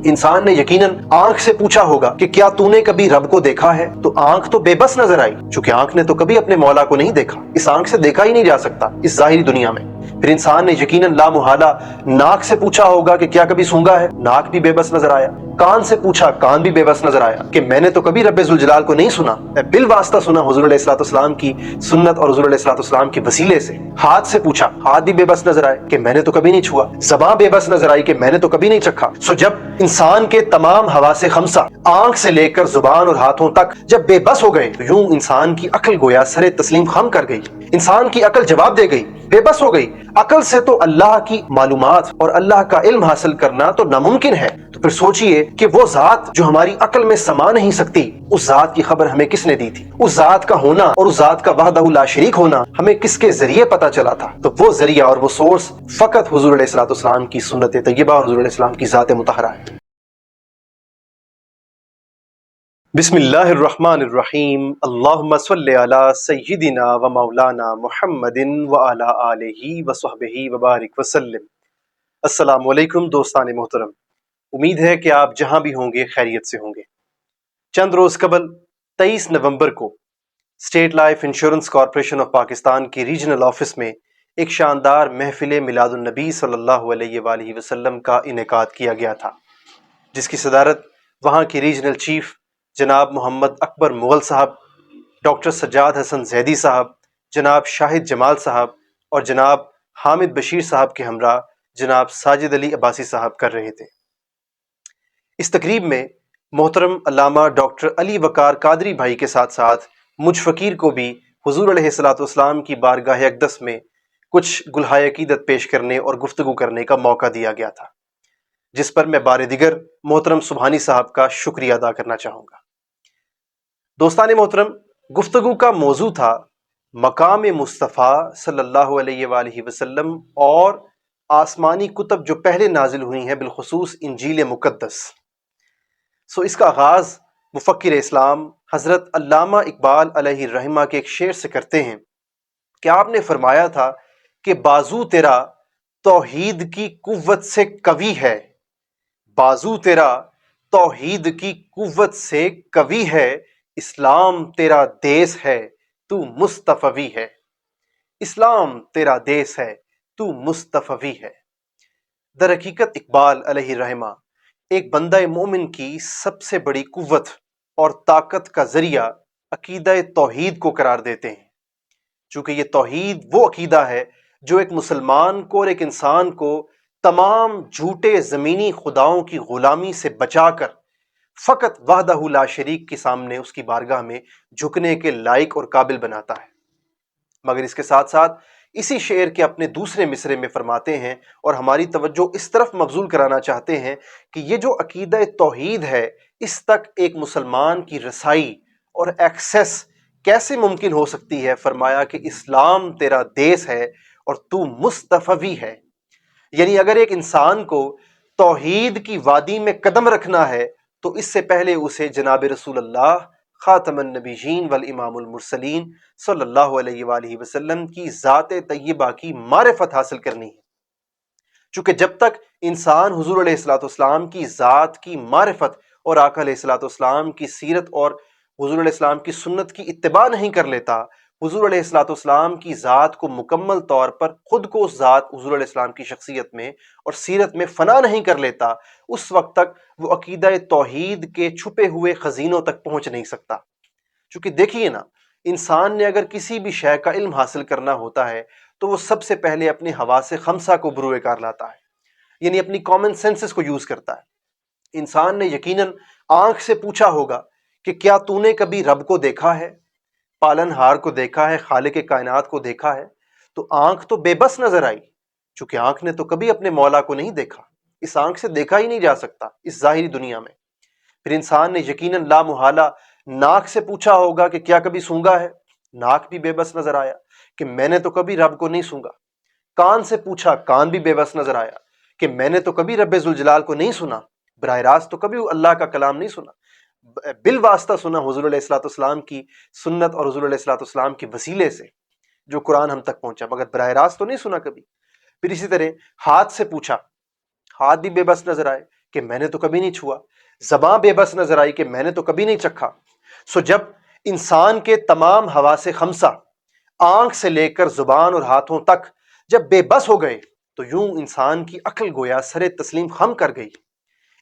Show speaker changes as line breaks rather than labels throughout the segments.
انسان نے یقیناً آنکھ سے پوچھا ہوگا کہ کیا تو نے کبھی رب کو دیکھا ہے؟ تو آنکھ تو بے بس نظر آئی، چونکہ آنکھ نے تو کبھی اپنے مولا کو نہیں دیکھا، اس آنکھ سے دیکھا ہی نہیں جا سکتا اس ظاہری دنیا میں۔ پھر انسان نے یقیناً لا محالہ ناک سے پوچھا ہوگا کہ کیا کبھی سونگا ہے؟ ناک بھی بے بس نظر آیا۔ کان سے پوچھا، کان بھی بے بس نظر آیا کہ میں نے تو کبھی رب ذوالجلال کو نہیں سنا، میں بالواسطہ سنا حضور علیہ الصلوۃ والسلام کی سنت اور حضور علیہ الصلوۃ والسلام کے وسیلے سے۔ ہاتھ سے پوچھا، ہاتھ بھی بے بس نظر آئے کہ میں نے تو کبھی نہیں چھوا۔ زبان بے بس نظر آئی کہ میں نے تو کبھی نہیں چکھا۔ سو جب انسان کے تمام حواس خمسہ آنکھ سے لے کر زبان اور ہاتھوں تک جب بے بس ہو گئے، تو یوں انسان کی عقل گویا سر تسلیم خم کر گئی، انسان کی عقل جواب دے گئی، بے بس ہو گئی۔ عقل سے تو اللہ کی معلومات اور اللہ کا علم حاصل کرنا تو ناممکن ہے، تو پھر سوچئے کہ وہ ذات جو ہماری عقل میں سما نہیں سکتی، اس ذات کی خبر ہمیں کس نے دی تھی؟ اس ذات کا ہونا اور اس ذات کا وحدہ لا شریک ہونا ہمیں کس کے ذریعے پتا چلا تھا؟ تو وہ ذریعہ اور وہ سورس فقط حضور علیہ الصلوۃ والسلام کی سنت طیبہ اور حضور علیہ السلام کی ذات مطہرہ ہے۔ بسم اللہ الرحمن الرحیم، اللہم صلی علی سیدنا و مولانا محمد وعلی آلہ وصحبہ وبارک وسلم۔ السلام علیکم دوستان محترم، امید ہے کہ آپ جہاں بھی ہوں گے خیریت سے ہوں گے۔ چند روز قبل 23 نومبر کو state life insurance corporation of Pakistan کی ریجنل آفس میں ایک شاندار محفل میلاد النبی صلی اللہ علیہ وآلہ وسلم کا انعقاد کیا گیا تھا، جس کی صدارت وہاں کی ریجنل چیف جناب محمد اکبر مغل صاحب، ڈاکٹر سجاد حسن زیدی صاحب، جناب شاہد جمال صاحب اور جناب حامد بشیر صاحب کے ہمراہ جناب ساجد علی عباسی صاحب کر رہے تھے۔ اس تقریب میں محترم علامہ ڈاکٹر علی وقار قادری بھائی کے ساتھ ساتھ مجھ فقیر کو بھی حضور علیہ الصلوۃ والسلام کی بارگاہ اقدس میں کچھ گلہائے عقیدت پیش کرنے اور گفتگو کرنے کا موقع دیا گیا تھا، جس پر میں بار دیگر محترم سبحانی صاحب کا شکریہ ادا کرنا چاہوں گا۔ دوستان محترم، گفتگو کا موضوع تھا مقام مصطفیٰ صلی اللہ علیہ وآلہ وسلم اور آسمانی کتب جو پہلے نازل ہوئی ہیں، بالخصوص انجیل مقدس۔ اس کا آغاز مفکر اسلام حضرت علامہ اقبال علیہ الرحمہ کے ایک شعر سے کرتے ہیں کہ آپ نے فرمایا تھا کہ بازو تیرا توحید کی قوت سے قوی ہے، بازو تیرا توحید کی قوت سے قوی ہے، اسلام تیرا دیس ہے تو مصطفی ہے، اسلام تیرا دیس ہے تو مصطفی ہے۔ در حقیقت اقبال علیہ الرحمہ ایک بندہ مومن کی سب سے بڑی قوت اور طاقت کا ذریعہ عقیدہ توحید کو قرار دیتے ہیں، چونکہ یہ توحید وہ عقیدہ ہے جو ایک مسلمان کو اور ایک انسان کو تمام جھوٹے زمینی خداؤں کی غلامی سے بچا کر فقط وحدہ لا شریک کے سامنے اس کی بارگاہ میں جھکنے کے لائق اور قابل بناتا ہے۔ مگر اس کے ساتھ ساتھ اسی شعر کے اپنے دوسرے مصرے میں فرماتے ہیں اور ہماری توجہ اس طرف مبذول کرانا چاہتے ہیں کہ یہ جو عقیدہ توحید ہے، اس تک ایک مسلمان کی رسائی اور ایکسیس کیسے ممکن ہو سکتی ہے؟ فرمایا کہ اسلام تیرا دیس ہے اور تو مصطفی ہے۔ یعنی اگر ایک انسان کو توحید کی وادی میں قدم رکھنا ہے تو اس سے پہلے اسے جناب رسول اللہ خاتم النبیین والامام المرسلین صلی اللہ علیہ وآلہ وسلم کی ذات طیبہ کی معرفت حاصل کرنی ہے، چونکہ جب تک انسان حضور علیہ الصلوۃ والسلام کی ذات کی معرفت اور آقا علیہ الصلوۃ والسلام کی سیرت اور حضور علیہ السلام کی سنت کی اتباع نہیں کر لیتا، حضور علیہ الصلوۃ والسلام کی ذات کو مکمل طور پر خود کو اس ذات حضور علیہ السلام کی شخصیت میں اور سیرت میں فنا نہیں کر لیتا، اس وقت تک وہ عقیدہ توحید کے چھپے ہوئے خزینوں تک پہنچ نہیں سکتا۔ چونکہ دیکھیے نا، انسان نے اگر کسی بھی شے کا علم حاصل کرنا ہوتا ہے تو وہ سب سے پہلے اپنے حواس خمسہ کو بروئے کار لاتا ہے، یعنی اپنی کامن سینسز کو یوز کرتا ہے۔ انسان نے یقیناً آنکھ سے پوچھا ہوگا کہ کیا تو نے کبھی رب کو دیکھا ہے، پالن ہار کو دیکھا ہے، خالق کائنات کو دیکھا ہے؟ تو آنکھ تو بے بس نظر آئی، چونکہ آنکھ نے تو کبھی اپنے مولا کو نہیں دیکھا، اس آنکھ سے دیکھا ہی نہیں جا سکتا اس ظاہری دنیا میں۔ پھر انسان نے یقیناً لا محالہ ناک سے پوچھا ہوگا کہ کیا کبھی سونگا ہے؟ ناک بھی بے بس نظر آیا کہ میں نے تو کبھی رب کو نہیں سونگا۔ کان سے پوچھا، کان بھی بے بس نظر آیا کہ میں نے تو کبھی رب ذوالجلال کو نہیں سنا، براہ راست تو کبھی اللہ کا کلام نہیں سنا، بالواسطہ سنا حضور علیہ الصلوۃ والسلام کی سنت اور حضور علیہ الصلوۃ والسلام کے وسیلے سے جو قرآن ہم تک پہنچا، مگر براہ راست تو نہیں سنا کبھی۔ پھر اسی طرح ہاتھ سے پوچھا، ہاتھ بھی بے بس نظر آئے کہ میں نے تو کبھی نہیں چھوا، زباں بے بس نظر آئی کہ میں نے تو کبھی نہیں چکھا۔ سو جب انسان کے تمام حواس خمسہ، آنکھ سے لے کر زبان اور ہاتھوں تک جب بے بس ہو گئے تو یوں انسان کی عقل گویا سر تسلیم خم کر گئی،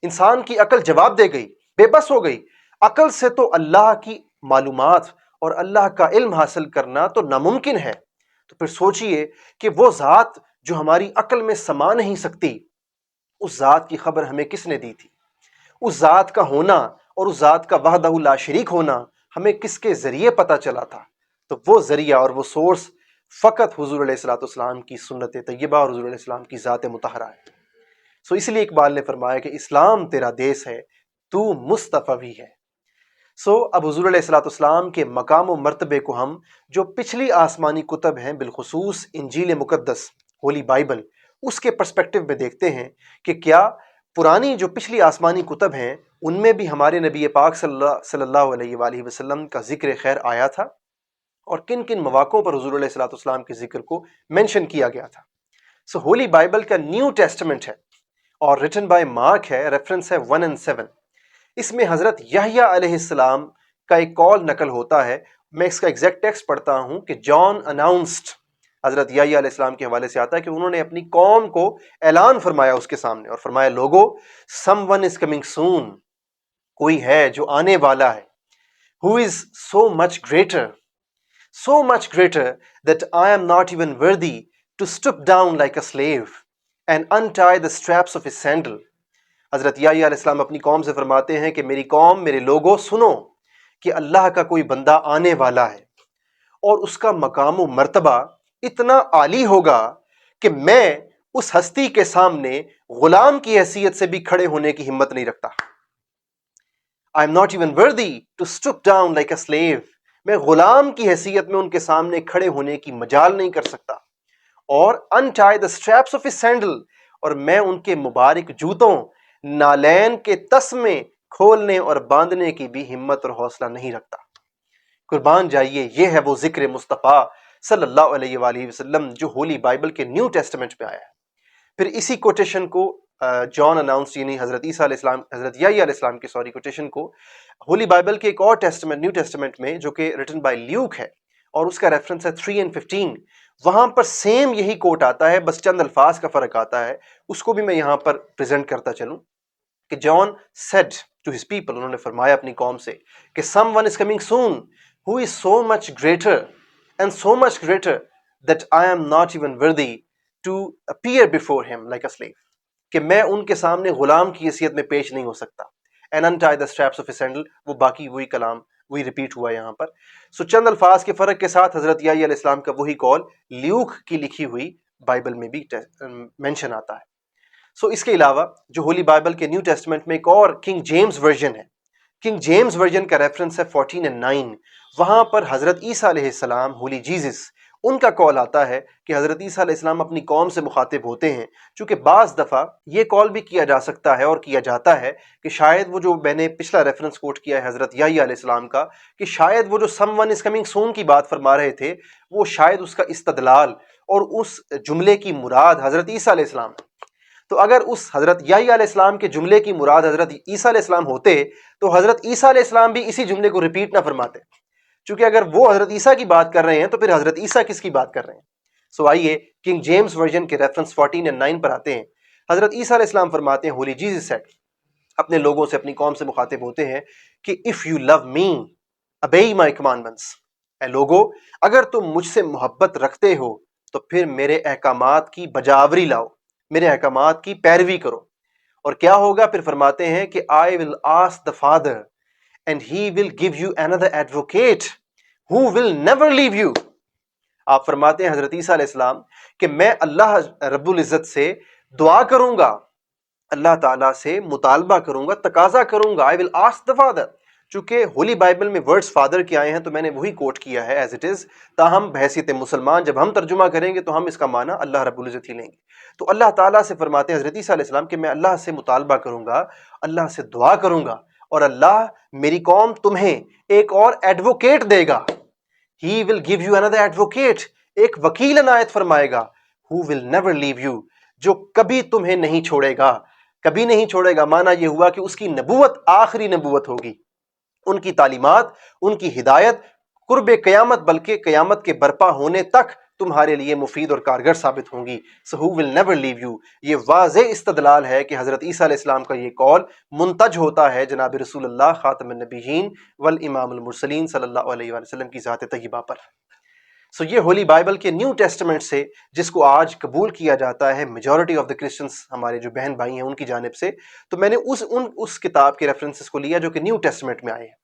انسان کی عقل جواب دے گئی، بے بس ہو گئی۔ عقل سے تو اللہ کی معلومات اور اللہ کا علم حاصل کرنا تو ناممکن ہے، تو پھر سوچئے کہ وہ ذات جو ہماری عقل میں سما نہیں سکتی، اس ذات کی خبر ہمیں کس نے دی تھی؟ اس ذات کا ہونا اور اس ذات کا وحدہ لا شریک ہونا ہمیں کس کے ذریعے پتہ چلا تھا؟ تو وہ ذریعہ اور وہ سورس فقط حضور علیہ الصلوۃ والسلام کی سنت طیبہ اور حضور علیہ السلام کی ذات مطہرہ ہے۔ سو اس لیے اقبال نے فرمایا کہ اسلام تیرا دیس ہے، تو مصطفی ہے۔ سو اب حضور علیہ الصلوۃ والسلام کے مقام و مرتبے کو ہم جو پچھلی آسمانی کتب ہیں، بالخصوص انجیل مقدس، ہولی بائبل، اس کے پرسپیکٹو میں دیکھتے ہیں کہ کیا پرانی جو پچھلی آسمانی کتب ہیں ان میں بھی ہمارے نبی پاک صلی اللہ علیہ وآلہ وسلم کا ذکر خیر آیا تھا، اور کن کن مواقعوں پر حضور علیہ الصلوۃ والسلام کے ذکر کو مینشن کیا گیا تھا۔ سو ہولی بائبل کا نیو ٹیسٹمنٹ ہے اور ریٹن بائی مارک ہے، ریفرنس ہے 1 and 7۔ اس میں حضرت یحییٰ علیہ السلام کا ایک کال نقل ہوتا ہے۔ میں اس کا ایگزیکٹ ٹیکسٹ پڑھتا ہوں کہ جان اناؤنسڈ، حضرت یحییٰ علیہ السلام کے حوالے سے آتا ہے کہ انہوں نے اپنی قوم کو اعلان فرمایا اس کے سامنے، اور فرمایا لوگو سم ون از کمنگ سون، کوئی ہے جو آنے والا ہے، who is so much greater that I am not even worthy to stoop down like a slave and untie the straps of his sandal۔ حضرت یحییٰ علیہ السلام اپنی قوم سے فرماتے ہیں کہ میری قوم، میرے لوگوں، سنو کہ اللہ کا کوئی بندہ آنے والا ہے، اور اس کا مقام و مرتبہ اتنا عالی ہوگا کہ میں اس ہستی کے سامنے غلام کی حیثیت سے بھی کھڑے ہونے کی ہمت نہیں رکھتا۔ I am not even worthy to stoop down like a slave۔ میں غلام کی حیثیت میں ان کے سامنے کھڑے ہونے کی مجال نہیں کر سکتا۔ اور untie the straps of his sandal، اور میں ان کے مبارک جوتوں، نالین کے تسمے کھولنے اور باندھنے کی بھی ہمت اور حوصلہ نہیں رکھتا۔ قربان جائیے، یہ ہے وہ ذکر مصطفیٰ صلی اللہ علیہ وآلہ وسلم جو ہولی بائبل کے نیو ٹیسٹمنٹ میں آیا ہے۔ پھر اسی کوٹیشن کو جان اناؤنس، یعنی حضرت عیسیٰ علیہ السلام، حضرت یحییٰ علیہ السلام کی کوٹیشن کو ہولی بائبل کے ایک اور ٹیسٹمنٹ، نیو ٹیسٹمنٹ میں، جو کہ ریٹن بائی لیوک ہے، اور اس کا ریفرنس ہے 3 and 15۔ وہاں پر سیم یہی کوٹ آتا ہے، بس چند الفاظ کا فرق آتا ہے۔ اس کو بھی میں یہاں پر پریزنٹ کرتا چلوں کہ John said to his people, انہوں نے فرمایا اپنی قوم سے کہ someone is coming soon who is so much greater and so much greater that I am not even worthy to appear before him like a slave، کہ میں ان کے سامنے غلام کی حیثیت میں پیش نہیں ہو سکتا۔ and untie the straps of his sandal، وہ باقی وہی کلام وہی ریپیٹ ہوا یہاں پر۔ سو چند الفاظ کے فرق کے ساتھ حضرت یحییٰ علیہ السلام کا وہی کال لیوک کی لکھی ہوئی بائبل میں بھی مینشن آتا ہے۔ سو اس کے علاوہ جو ہولی بائبل کے نیو ٹیسٹمنٹ میں ایک اور کنگ جیمز ورژن ہے، کنگ جیمز ورژن کا ریفرنس ہے 14 and 9۔ وہاں پر حضرت عیسیٰ علیہ السلام، ہولی جیزس، ان کا کال آتا ہے کہ حضرت عیسیٰ علیہ السلام اپنی قوم سے مخاطب ہوتے ہیں، چونکہ بعض دفعہ یہ کال بھی کیا جا سکتا ہے اور کیا جاتا ہے کہ شاید وہ جو میں نے پچھلا ریفرنس کوٹ کیا ہے حضرت یحییٰ علیہ السلام کا، کہ شاید وہ جو سم ون از کمنگ سون کی بات فرما رہے تھے، وہ شاید اس کا استدلال اور اس جملے کی مراد حضرت عیسیٰ علیہ السلام ہے۔ تو اگر اس حضرت یحییٰ علیہ السلام کے جملے کی مراد حضرت عیسیٰ علیہ السلام ہوتے تو حضرت عیسیٰ علیہ السلام بھی اسی جملے کو ریپیٹ نہ فرماتے، چونکہ اگر وہ حضرت عیسیٰ کی بات کر رہے ہیں تو پھر حضرت عیسیٰ کس کی بات کر رہے ہیں؟ سو آئیے کنگ جیمز ورژن کے ریفرنس 14 and 9 پر آتے ہیں۔ حضرت عیسیٰ علیہ السلام فرماتے ہیں، ہولی جیزس سیڈ، اپنے لوگوں سے، اپنی قوم سے مخاطب ہوتے ہیں کہ if you love me obey my commandments، اے لوگو اگر تم مجھ سے محبت رکھتے ہو تو پھر میرے احکامات کی بجاوری لاؤ، میرے احکامات کی پیروی کرو۔ اور کیا ہوگا؟ پھر فرماتے ہیں کہ I will ask the Father and he will give you another advocate who will never leave you۔ آپ فرماتے ہیں حضرت عیسیٰ علیہ السلام کہ میں اللہ رب العزت سے دعا کروں گا، اللہ تعالیٰ سے مطالبہ کروں گا، تقاضا کروں گا، I will ask the Father۔ چونکہ ہولی بائبل میں ورڈز فادر کے آئے ہیں تو میں نے وہی کوٹ کیا ہے ایز اٹ از، تاہم بحیثیت مسلمان جب ہم ترجمہ کریں گے تو ہم اس کا معنی اللہ رب العزت ہی لیں گے۔ تو اللہ تعالیٰ سے فرماتے ہیں حضرت عیسیٰ علیہ السلام کہ میں اللہ سے مطالبہ کروں گا، اللہ سے دعا کروں گا، اور اللہ میری قوم تمہیں ایک اور ایڈوکیٹ دے گا۔ He will give you another advocate، ایک وکیل عنایت فرمائے گا، who will never leave you، جو کبھی تمہیں نہیں چھوڑے گا۔ کبھی نہیں چھوڑے گا، معنی یہ ہوا کہ اس کی نبوت آخری نبوت ہوگی، ان کی تعلیمات، ان کی ہدایت قرب قیامت بلکہ قیامت کے برپا ہونے تک تمہارے لیے مفید اور کارگر ثابت ہوں گی. So who will never leave you. یہ واضح استدلال ہے کہ حضرت عیسیٰ علیہ السلام کا یہ قول منتج ہوتا ہے جناب رسول اللہ خاتم النبیین والامام المرسلین صلی اللہ علیہ وآلہ وسلم کی ذات طیبہ پر. سو یہ ہولی بائبل کے نیو ٹیسٹمنٹ سے، جس کو آج قبول کیا جاتا ہے میجورٹی آف دا کرسچنس، ہمارے جو بہن بھائی ہیں ان کی جانب سے، تو میں نے اس کتاب کے ریفرنسز کو لیا جو کہ نیو ٹیسٹمنٹ میں آئے ہیں.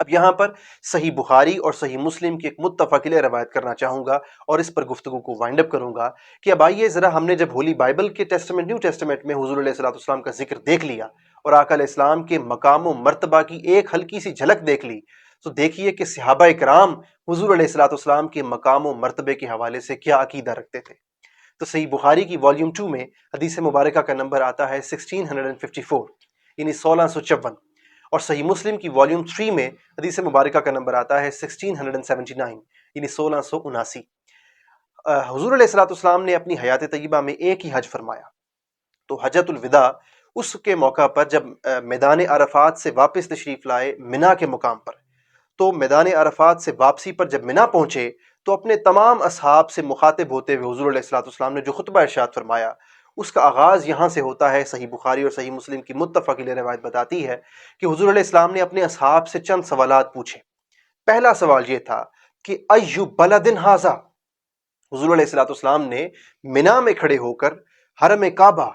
اب یہاں پر صحیح بخاری اور صحیح مسلم کی ایک متفق علیہ روایت کرنا چاہوں گا اور اس پر گفتگو کو وائنڈ اپ کروں گا کہ اب آئیے ذرا، ہم نے جب ہولی بائبل کے ٹیسٹمنٹ نیو ٹیسٹمنٹ میں حضور علیہ الصلوۃ والسلام کا ذکر دیکھ لیا اور آقا علیہ السلام کے مقام و مرتبہ کی ایک ہلکی سی جھلک دیکھ لی، تو دیکھیے کہ صحابہ کرام حضور علیہ الصلوۃ والسلام کے مقام و مرتبے کے حوالے سے کیا عقیدہ رکھتے تھے. تو صحیح بخاری کی والیوم 2 میں حدیث مبارکہ کا نمبر آتا ہے 1654، یعنی 1654، اور صحیح مسلم کی والیوم 3 میں حدیث مبارکہ کا نمبر آتا ہے 1679، یعنی 1679. حضور علیہ الصلوۃ والسلام نے اپنی حیات طیبہ میں ایک ہی حج فرمایا. تو حجۃ الوداع اس کے موقع پر جب میدان عرفات سے واپس تشریف لائے منا کے مقام پر، تو میدان عرفات سے واپسی پر جب منا پہنچے تو اپنے تمام اصحاب سے مخاطب ہوتے ہوئے حضور علیہ الصلوۃ والسلام نے جو خطبہ ارشاد فرمایا، اس کا آغاز یہاں سے ہوتا ہے. صحیح بخاری اور صحیح مسلم کی متفق علیہ روایت بتاتی ہے کہ حضور علیہ السلام نے اپنے اصحاب سے چند سوالات پوچھے. پہلا سوال یہ تھا کہ ایو بلد ھذا. حضور علیہ الصلوۃ والسلام نے منا میں کھڑے ہو کر حرم کعبہ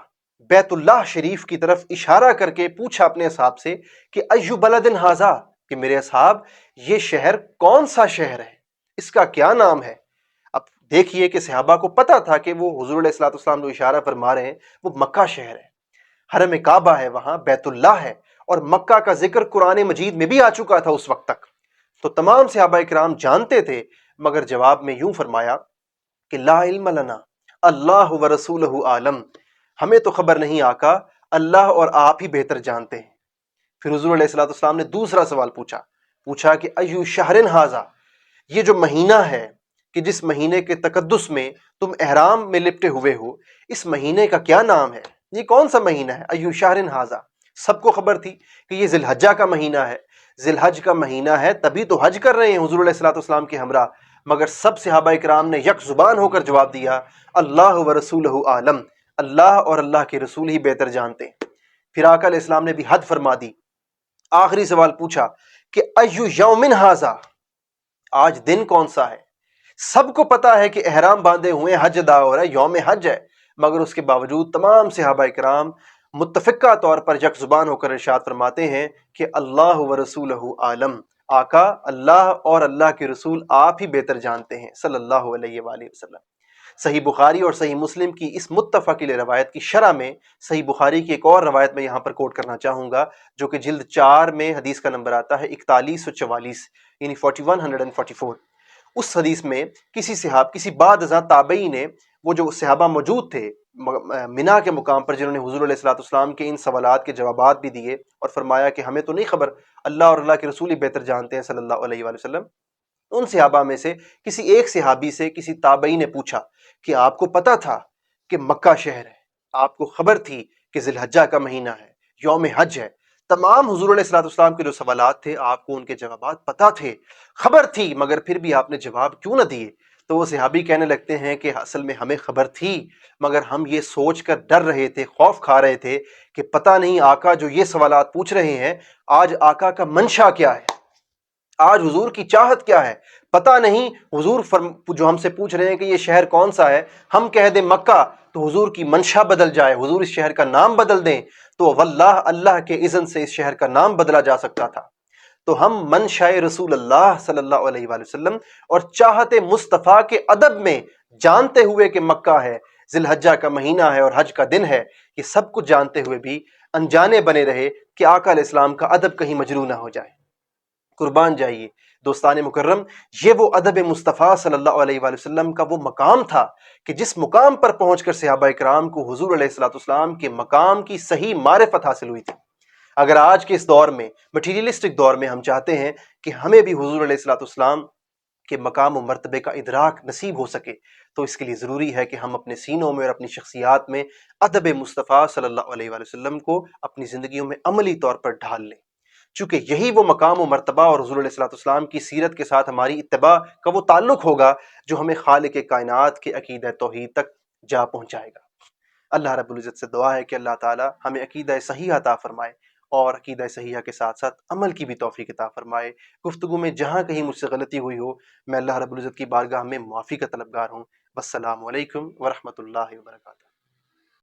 بیت اللہ شریف کی طرف اشارہ کر کے پوچھا اپنے اصحاب سے کہ ایو بلد ھذا، کہ میرے اصحاب یہ شہر کون سا شہر ہے، اس کا کیا نام ہے. اب دیکھیے کہ صحابہ کو پتا تھا کہ وہ حضور علیہ الصلوۃ والسلام جو اشارہ فرما رہے ہیں وہ مکہ شہر ہے، حرم کعبہ ہے، وہاں بیت اللہ ہے، اور مکہ کا ذکر قرآن مجید میں بھی آ چکا تھا اس وقت تک. تو تمام صحابہ کرام جانتے تھے، مگر جواب میں یوں فرمایا کہ لا علم لنا اللہ ورسولہ عالم، ہمیں تو خبر نہیں آقا، اللہ اور آپ ہی بہتر جانتے ہیں. پھر حضور علیہ الصلوۃ والسلام نے دوسرا سوال پوچھا کہ ایو شہر ھذا، یہ جو مہینہ ہے کہ جس مہینے کے تقدس میں تم احرام میں لپٹے ہوئے ہو، اس مہینے کا کیا نام ہے، یہ کون سا مہینہ ہے. ایو شہر ھذا، سب کو خبر تھی کہ یہ ذی الحجہ کا مہینہ ہے، ذی الحج کا مہینہ ہے، تبھی تو حج کر رہے ہیں حضور علیہ الصلوۃ والسلام کے ہمراہ. مگر سب صحابہ کرام نے یک زبان ہو کر جواب دیا اللہ ورسولہ عالم، اللہ اور اللہ کے رسول ہی بہتر جانتے ہیں. پھر آقا علیہ السلام نے بھی حد فرما دی. آخری سوال پوچھا کہ ایو یوم ھذا، آج دن کون سا ہے. سب کو پتا ہے کہ احرام باندھے ہوئے حج ادا ہو رہا ہے، یوم حج ہے، مگر اس کے باوجود تمام صحابہ کرام متفقہ طور پر یک زبان ہو کر ارشاد فرماتے ہیں کہ اللہ ورسولہ عالم، آقا اللہ اور اللہ کے رسول آپ ہی بہتر جانتے ہیں صلی اللہ علیہ وآلہ وسلم. صحیح بخاری اور صحیح مسلم کی اس متفق علیہ روایت کی شرح میں صحیح بخاری کی ایک اور روایت میں یہاں پر کوٹ کرنا چاہوں گا، جو کہ جلد 4 میں حدیث کا نمبر آتا ہے 4144، یعنی 4144. اس حدیث میں کسی بعد ازاں تابعی نے، وہ جو صحابہ موجود تھے منا کے مقام پر جنہوں نے حضور علیہ الصلوۃ والسلام کے ان سوالات کے جوابات بھی دیے اور فرمایا کہ ہمیں تو نہیں خبر، اللہ اور اللہ کے رسول ہی بہتر جانتے ہیں صلی اللہ علیہ وآلہ وسلم. ان صحابہ میں سے کسی ایک صحابی سے کسی تابعی نے پوچھا کہ آپ کو پتا تھا کہ مکہ شہر ہے، آپ کو خبر تھی کہ ذی الحجہ کا مہینہ ہے، یوم حج ہے. تمام حضور علیہ الصلوۃ والسلام کے جو سوالات تھے آپ کو ان کے جوابات پتا تھے، خبر تھی، مگر پھر بھی آپ نے جواب کیوں نہ دیے. تو وہ صحابی کہنے لگتے ہیں کہ اصل میں ہمیں خبر تھی، مگر ہم یہ سوچ کر ڈر رہے تھے، خوف کھا رہے تھے کہ پتہ نہیں آقا جو یہ سوالات پوچھ رہے ہیں آج آقا کا منشا کیا ہے، آج حضور کی چاہت کیا ہے. پتہ نہیں حضور جو ہم سے پوچھ رہے ہیں کہ یہ شہر کون سا ہے، ہم کہہ دیں مکہ تو حضور کی منشا بدل جائے، حضور اس شہر کا نام بدل دیں، تو واللہ اللہ کے اذن سے اس شہر کا نام بدلا جا سکتا تھا. تو ہم منشاء رسول اللہ صلی اللہ علیہ وآلہ وسلم اور چاہت مصطفیٰ کے ادب میں جانتے ہوئے کہ مکہ ہے، ذی الحجہ کا مہینہ ہے اور حج کا دن ہے، یہ سب کچھ جانتے ہوئے بھی انجانے بنے رہے کہ آقا علیہ السلام کا ادب کہیں مجروح نہ ہو جائے. قربان جائیے دوستان مکرم، یہ وہ ادب مصطفیٰ صلی اللہ علیہ وآلہ وسلم کا وہ مقام تھا کہ جس مقام پر پہنچ کر صحابہ کرام کو حضور علیہ الصلوۃ والسلام کے مقام کی صحیح معرفت حاصل ہوئی تھی. اگر آج کے اس دور میں مٹیریلسٹک دور میں ہم چاہتے ہیں کہ ہمیں بھی حضور علیہ الصلوۃ والسلام کہ مقام و مرتبے کا ادراک نصیب ہو سکے، تو اس کے لیے ضروری ہے کہ ہم اپنے سینوں میں اور اپنی شخصیات میں ادب مصطفیٰ صلی اللہ علیہ وآلہ وسلم کو اپنی زندگیوں میں عملی طور پر ڈھال لیں، چونکہ یہی وہ مقام و مرتبہ اور حضور علیہ الصلوۃ والسلام کی سیرت کے ساتھ ہماری اتباع کا وہ تعلق ہوگا جو ہمیں خالق کائنات کے عقیدہ توحید تک جا پہنچائے گا۔ اللہ رب العزت سے دعا ہے کہ اللہ تعالی ہمیں عقیدہ صحیح عطا فرمائے اور عقیدہ صحیحہ کے ساتھ ساتھ عمل کی بھی توفیق عطا فرمائے۔ گفتگو میں جہاں کہیں مجھ سے غلطی ہوئی ہو، میں اللہ رب العزت کی بارگاہ میں معافی کا طلبگار ہوں۔ والسلام علیکم ورحمۃ اللہ وبرکاتہ۔